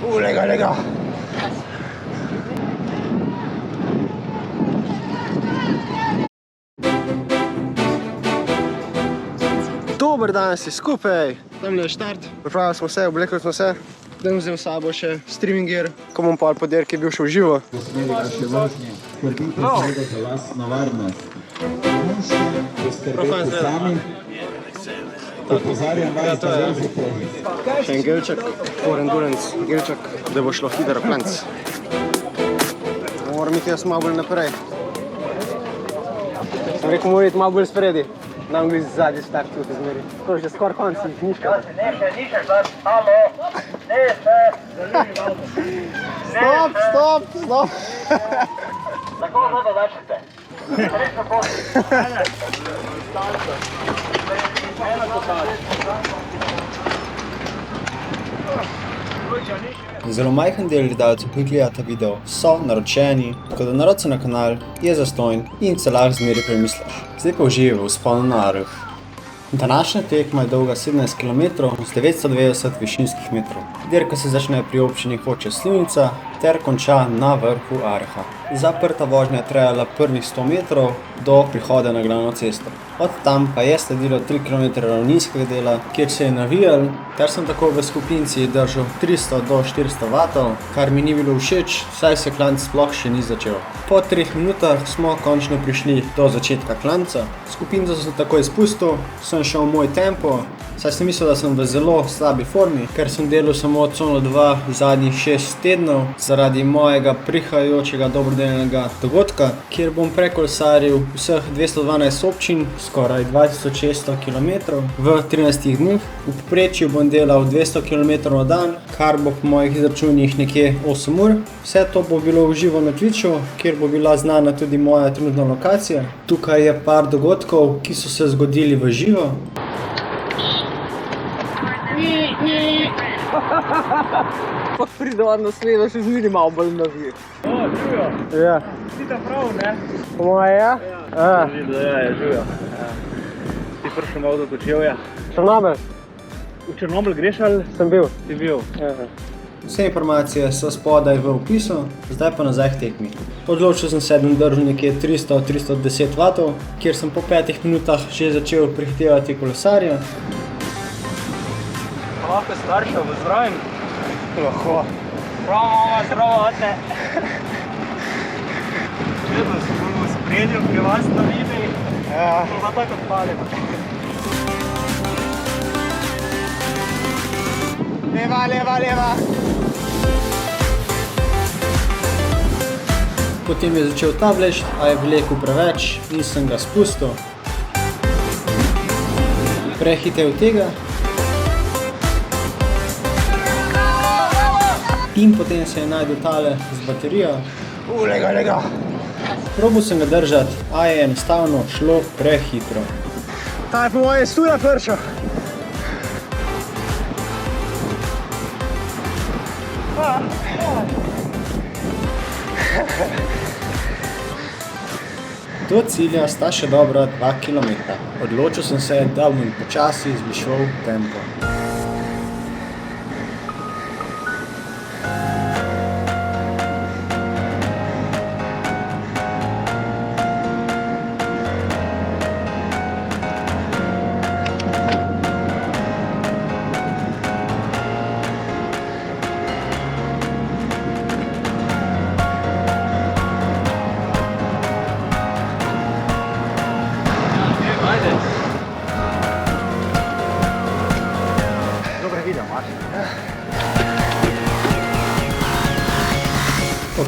Lega. Dober dan si skupaj. Tamle je štart. Pripravili smo se, oblekli smo se. Da bom vzel s sabo še streaming gear, ko bom pol po dirki bil še v živo. Posmeri vaše vožnje, skrbite seveda za lastno varnost. Poskrbite sami. Opozarjam vas, da vozite. Še en gelček, for endurance gelček, da bo šlo hitro klanc. Moram iti jaz malo bolj naprej. Sem rekel, moram iti malo bolj spredi. Nam gre zadnji start tudi zmeri. To je že skoraj konc, niška. Niše, halo, niše. Stop. Tako zdaj začnete. Srečno pot. Zelo majhen del gledalcev, ki gledata video, so naročeni, tako da narod se na kanal je zastonj in se lahko zmeri premisliš. Zdaj pa uživaj v vzponu na Arh. Današnja tekma je dolga 17 km z 990 višinskih metrov. Dirka se začne pri občini Hoče Slivnica ter konča na vrhu Arha. Zaprta vožnja je trajala prvih 100 metrov do prihoda na glavno cesto. Od tam pa je sledilo 3 km ravninskega dela, kjer se je navijal, ter sem tako v skupinci držal 300 do 400 vatov, kar mi ni bilo všeč, saj se klanc sploh še ni začel. Po 3 minutah smo končno prišli do začetka klanca. Skupinco sem takoj spustil, sem šel v moj tempo, saj sem mislil, da sem v zelo slabi formi, ker sem delal samo cono 2 zadnjih 6 tednov zaradi mojega prihajajočega dobrodelnega dogodka, kjer bom prekolesaril vseh 212 občin, skoraj 2600 km v 13 dneh. V povprečju bom delal 200 km na dan, kar bo po mojih izračunih nekje 8 ur. Vse to bo bilo v živo na Twitchu, kjer bo bila znana tudi moja trenutna lokacija. Tukaj je par dogodkov, ki so se zgodili v živo. Pa pride on na sledo, še zmeri malo bolj navije. Živijo. Ja. Si ta prav, ne? Po moje, ja? Živijo. Ti prišel malo do Kočevja. Črnomelj? V Črnomelj greš ali? Sem bil. Si bil. Vse informacije so spodaj v opisu, zdaj pa nazaj k tekmi. Odločil sem se, da držal nekje 300-310 vatov, kjer sem po 5 minutah že začel prehitevati kolesarja. Lahko staršev pozdravim. Lahko. Prav mama, zdravo, ate. Vedno se bomo spredil, pri vas na vidi. Ja. Pa tako odpalimo. Leva. Potem je začel tableč, a je vlekel preveč in sem ga spustil. Prehitev tega. In potem se je najdel tale z baterijo. Lega. Probal sem ga držati, a je enostavno šlo prehitro. Ta je po moje stula pršel. Do cilja sta še dobra 2 km. Odločil sem se, da bom počasi zvišal tempo.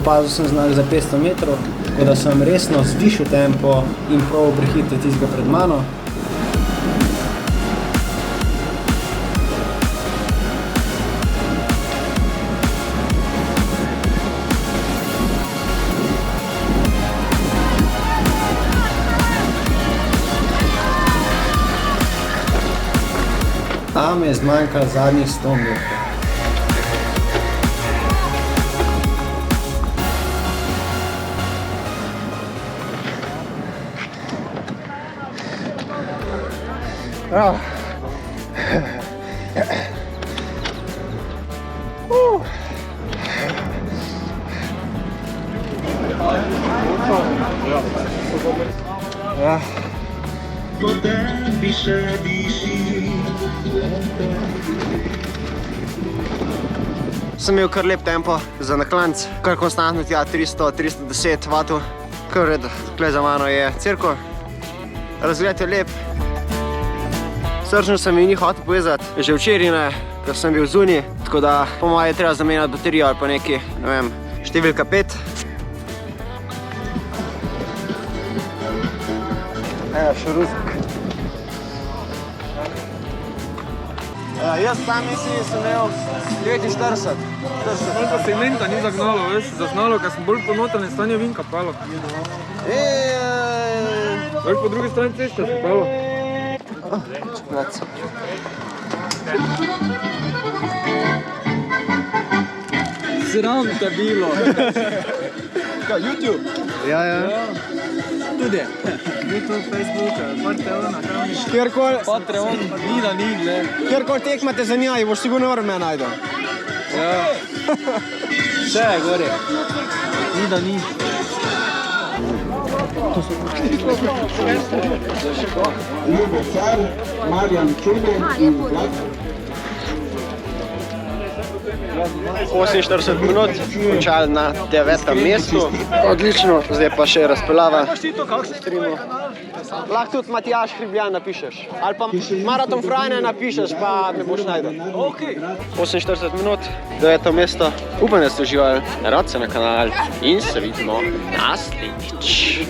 Opazil sem znak za 500 metrov, tako da sem resno zvišal tempo in probal prehiteti tistega pred mano. A mi je zmanjkalo zadnjih 100 metrov. Ja. Sem imel kar lep tempo za naklanc, kar konstantno tja 300-310 vatov, kar v redu. Tukaj za mano je cirko, razgled je lep. Srčno sem mi ni hotel povezati, že včeraj ne, ker sem bil zunaj, tako da po moje je treba zamenjati baterijo ali pa neki, ne vem, številka 5. Še ruzak. Jaz sam mislim, sem imel 49. Malo segmenta ni zagnalo, veš, zaznalo, ker sem bolj po notranjem stanju vinka palo. Veš, po drugi strani ceste se palo. Sram te bilo. Kaj, YouTube? Ja. Tudi. YouTube, Facebook, Patreon, Kjerkoli Patreon, ni da ni, gle. kjerkoli tekmate za njaj, boš sigurno vrme najdel. Ja. Vse je gori. Ni da ni. Ljubo Car, Marjan Čulen in Vlad 48 minut, končali na 9. mestu. Odlično, zdaj pa še razpeljava. Lahko tudi Matjaž Hribljan napišeš. Ali pa Maraton Franja napišeš, pa me boš najdel. 48 minut, 9. mesto. Upam, da ste uživali. Rad se na kanal in se vidimo naslednjič.